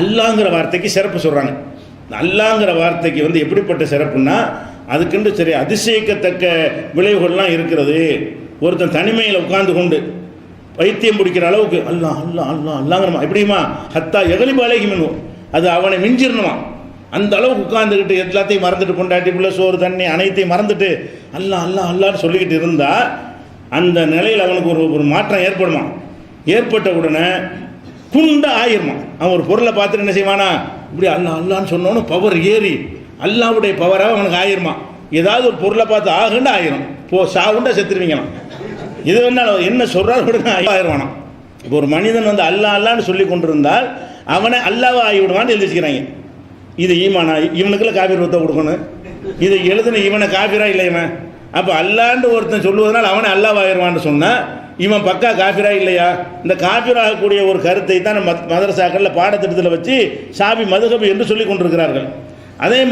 அல்லாங்கிற வார்த்தைக்கு சிறப்பு சொல்கிறாங்க. அல்லாங்கிற வார்த்தைக்கு வந்து எப்படிப்பட்ட சிறப்புன்னா, அதுக்குண்டு சரி அதிசயிக்கத்தக்க விளைவுகள்லாம் இருக்கிறது. ஒருத்தன் தனிமையில் உட்கார்ந்து கொண்டு வைத்தியம் பிடிக்கிற அளவுக்கு அல்லாஹ் அல்லாஹ் அல்லாஹ் அல்லாங்கிறமா எப்படிமா ஹத்தா எகலிபு அலைஹி மின்ஹு, அது அவனை மிஞ்சிடணுமா. அந்த அளவுக்கு உட்கார்ந்துக்கிட்டு எல்லாத்தையும் மறந்துட்டு, கொண்டாட்டி பிள்ளை சோறு தண்ணி அனைத்தையும் மறந்துட்டு அல்லாஹ் அல்லாஹ் அல்லான்னு சொல்லிக்கிட்டு இருந்தால் அந்த நிலையில் அவனுக்கு ஒரு மாற்றம் ஏற்படுமா. ஏற்பட்ட உடனே குண்டா ஆயிருமா. அவன் ஒரு பொருளை பார்த்துட்டு என்ன செய்வானா, இப்படி அல்லாஹ் அல்லான்னு சொன்னோன்னு பவர் ஏறி அல்லாவுடைய பவராக அவனுக்கு ஆயிருமா. ஏதாவது ஒரு பொருளை பார்த்து ஆகுண்டா ஆயிரும், சாவுண்டா செத்துருவீங்களாம். இது வேணாலும் என்ன சொல்கிறாரு உடனே ஆயிடுவானா. இப்போ ஒரு மனிதன் வந்து அல்லாஹ் அல்லான்னு சொல்லி கொண்டிருந்தால் அவனை அல்லாவை ஆகிவிடுவான்னு எழுதி வச்சுக்கிறாங்க. இது ஈமானா, இவனுக்குள்ள காபீர் ஒத்த கொடுக்கணும். இதை எழுதுன இவனை காபீரா இல்லை இவன். அப்போ அல்லாண்டு ஒருத்தன் சொல்லுவதனால் அவனை அல்லாவாயிருவான்னு சொன்னால் இவன் பக்கா காஃபிரா இல்லையா. இந்த காஃபிராகக்கூடிய ஒரு கருத்தை தான் மதரசாக்களில் பாடத்திட்டத்தில் வச்சு ஷாஃபி மதுஹப் என்று சொல்லி கொண்டிருக்கிறார்கள். அதே